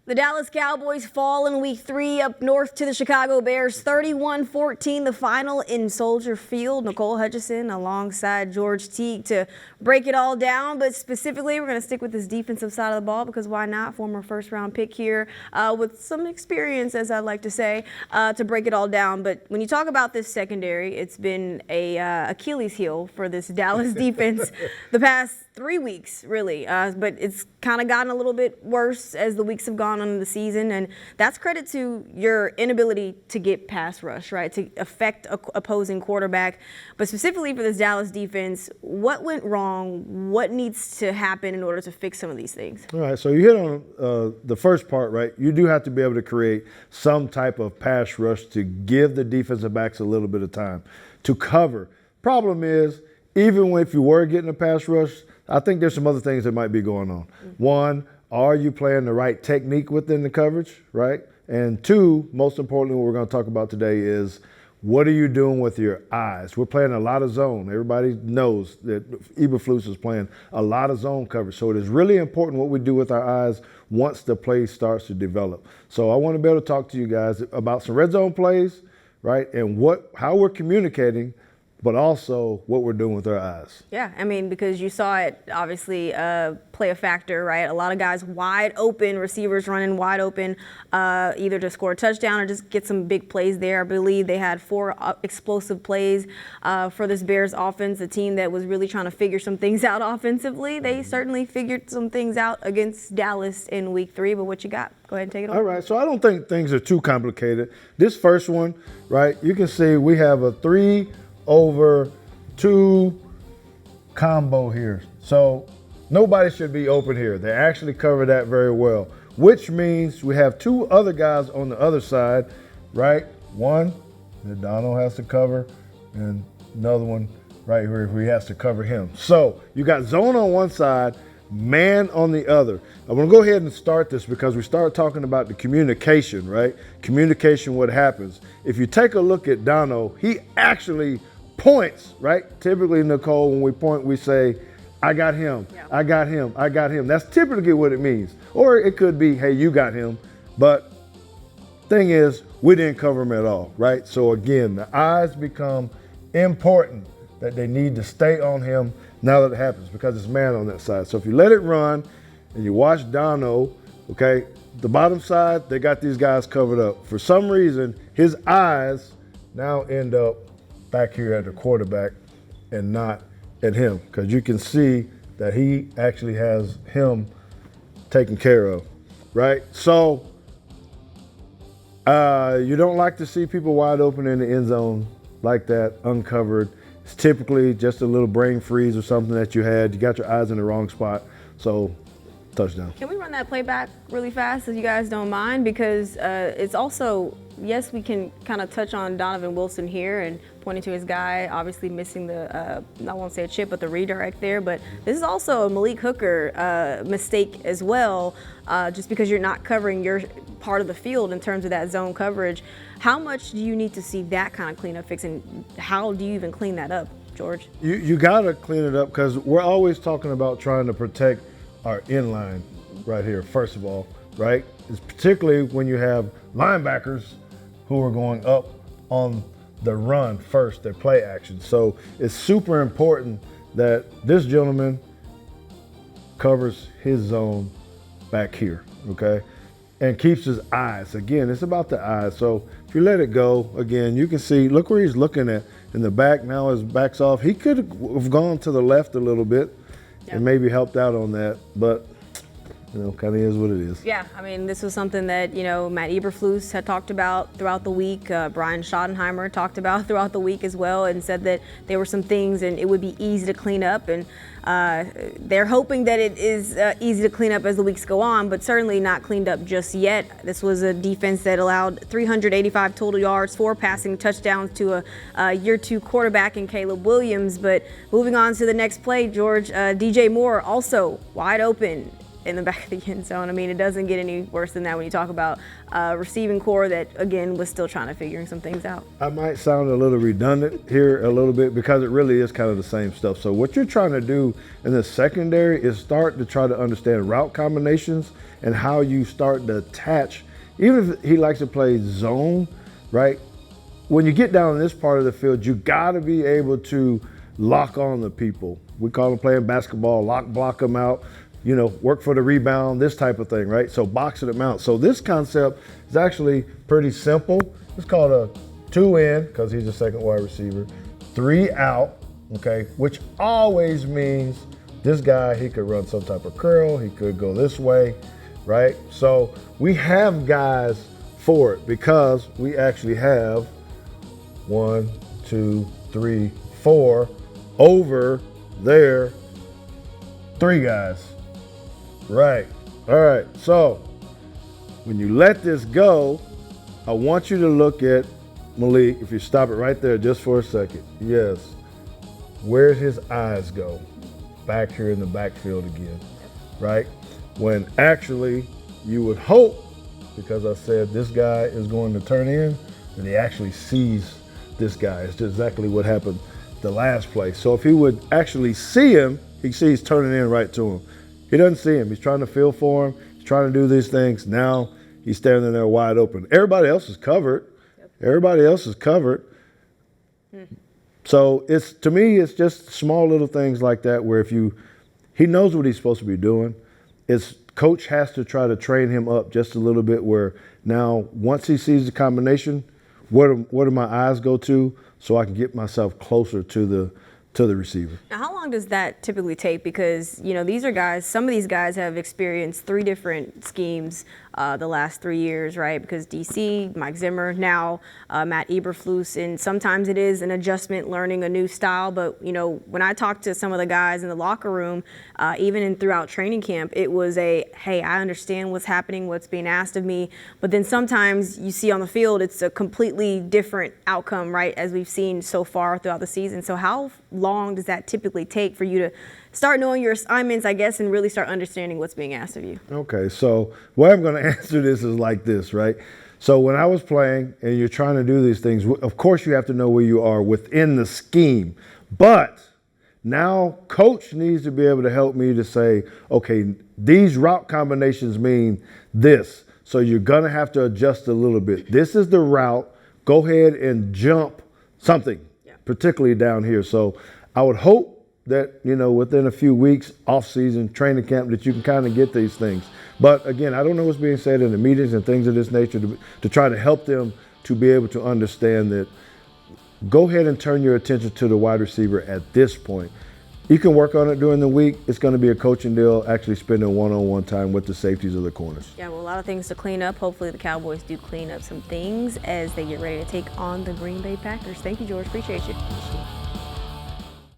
The Dallas Cowboys fall in week 3 up north to the Chicago Bears, 31-14, the final in Soldier Field. Nicole Hutchison alongside George Teague to break it all down. But specifically, we're going to stick with this defensive side of the ball because why not? Former first-round pick here with some experience, as I like to say, to break it all down. But when you talk about this secondary, it's been a Achilles heel for this Dallas defense the past 3 weeks, really. But it's kind of gotten a little bit worse as the weeks have gone on in the season, and that's credit to your inability to get pass rush, right, to affect opposing quarterback. But specifically for this Dallas defense, what went wrong? What needs to happen in order to fix some of these things? All right, so you hit on the first part, right? You do have to be able to create some type of pass rush to give the defensive backs a little bit of time to cover. Problem is, even if you were getting a pass rush, I think there's some other things that might be going on. One, are you playing the right technique within the coverage, right? And two, most importantly, what we're going to talk about today is what are you doing with your eyes? We're playing a lot of zone. Everybody knows that Eberflus is playing a lot of zone coverage. So it is really important what we do with our eyes once the play starts to develop. So I want to be able to talk to you guys about some red zone plays, right? And how we're communicating, but also what we're doing with our eyes. Yeah, I mean, because you saw it obviously play a factor, right? A lot of guys wide open, receivers running wide open, either to score a touchdown or just get some big plays there. I believe they had 4 explosive plays for this Bears offense, a team that was really trying to figure some things out offensively. They certainly figured some things out against Dallas in week 3, but what you got? Go ahead and take it over. All right, so I don't think things are too complicated. This first one, right, you can see we have a 3-over-2 combo here. So nobody should be open here. They actually cover that very well, which means we have 2 other guys on the other side, right? One that Donald has to cover and another one right here where he has to cover him. So you got zone on one side, man on the other. I'm going to go ahead and start this because we start talking about the communication, right? Communication, what happens. If you take a look at Dono, he actually points, right? Typically, Nicole, when we point, we say, I got him, I got him, I got him. That's typically what it means. Or it could be, hey, you got him. But thing is, we didn't cover him at all, right? So again, the eyes become important, that they need to stay on him now that it happens because it's man on that side. So if you let it run and you watch Dono, okay, the bottom side, they got these guys covered up. For some reason, his eyes now end up back here at the quarterback and not at him because you can see that he actually has him taken care of, right? So you don't like to see people wide open in the end zone like that, uncovered. It's typically just a little brain freeze or something that you had. You got your eyes in the wrong spot, so touchdown. Can we run that play back really fast if you guys don't mind? Because it's also, yes, we can kind of touch on Donovan Wilson here and pointing to his guy, obviously missing the, I won't say a chip, but the redirect there. But this is also a Malik Hooker mistake as well, just because you're not covering your part of the field in terms of that zone coverage. How much do you need to see that kind of cleanup fix, and how do you even clean that up, George? You got to clean it up because we're always talking about trying to protect our inline right here, first of all, right? It's particularly when you have linebackers who are going up on the run first, their play action. So it's super important that this gentleman covers his zone back here, okay? And keeps his eyes. Again, it's about the eyes. So if you let it go, again, you can see, look where he's looking at in the back. Now his back's off. He could have gone to the left a little bit and maybe helped out on that, but you know, kind of is what it is. Yeah, I mean, this was something that, you know, Matt Eberflus had talked about throughout the week. Brian Schottenheimer talked about throughout the week as well, and said that there were some things and it would be easy to clean up. And they're hoping that it is easy to clean up as the weeks go on, but certainly not cleaned up just yet. This was a defense that allowed 385 total yards, 4 passing touchdowns to a year 2 quarterback in Caleb Williams. But moving on to the next play, George, DJ Moore also wide open. in the back of the end zone. I mean, it doesn't get any worse than that when you talk about receiving core that, again, was still trying to figuring some things out. I might sound a little redundant here a little bit because it really is kind of the same stuff. So what you're trying to do in the secondary is start to try to understand route combinations and how you start to attach. Even if he likes to play zone, right? When you get down in this part of the field, you got to be able to lock on the people. We call them playing basketball, block them out, work for the rebound, this type of thing, right? So boxing them out. So this concept is actually pretty simple. It's called a 2-in, because he's a second wide receiver, 3 out, okay? Which always means this guy, he could run some type of curl, he could go this way, right? So we have guys for it because we actually have 1, 2, 3, 4 over there, 3 guys. Right. All right. So when you let this go, I want you to look at Malik. If you stop it right there just for a second. Yes. Where'd his eyes go? Back here in the backfield again. Right? When actually you would hope, because I said this guy is going to turn in, that he actually sees this guy. It's just exactly what happened the last play. So if he would actually see him, he sees turning in right to him. He doesn't see him. He's trying to feel for him. He's trying to do these things. Now he's standing there wide open. Everybody else is covered. Everybody else is covered. So to me, it's just small little things like that where he knows what he's supposed to be doing. Coach has to try to train him up just a little bit where now once he sees the combination, where do my eyes go to so I can get myself closer to the receiver. Now, how long does that typically take? Because, these are guys, some of these guys have experienced 3 different schemes the last 3 years, right? Because DC, Mike Zimmer, now Matt Eberflus, and sometimes it is an adjustment, learning a new style. But, when I talked to some of the guys in the locker room, even throughout training camp, it was hey, I understand what's happening, what's being asked of me. But then sometimes you see on the field, it's a completely different outcome, right? As we've seen so far throughout the season. So how long does that typically take for you to start knowing your assignments, I guess, and really start understanding what's being asked of you? Okay, so the way I'm going to answer this is like this, right? So when I was playing and you're trying to do these things, of course you have to know where you are within the scheme. But now coach needs to be able to help me to say, okay, these route combinations mean this. So you're going to have to adjust a little bit. This is the route. Go ahead and jump something, particularly down here. So I would hope that, within a few weeks, off-season, training camp, that you can kind of get these things. But again, I don't know what's being said in the meetings and things of this nature to try to help them to be able to understand that go ahead and turn your attention to the wide receiver at this point. You can work on it during the week. It's going to be a coaching deal, actually spending one-on-one time with the safeties of the corners. Yeah, well, a lot of things to clean up. Hopefully the Cowboys do clean up some things as they get ready to take on the Green Bay Packers. Thank you, George. Appreciate you.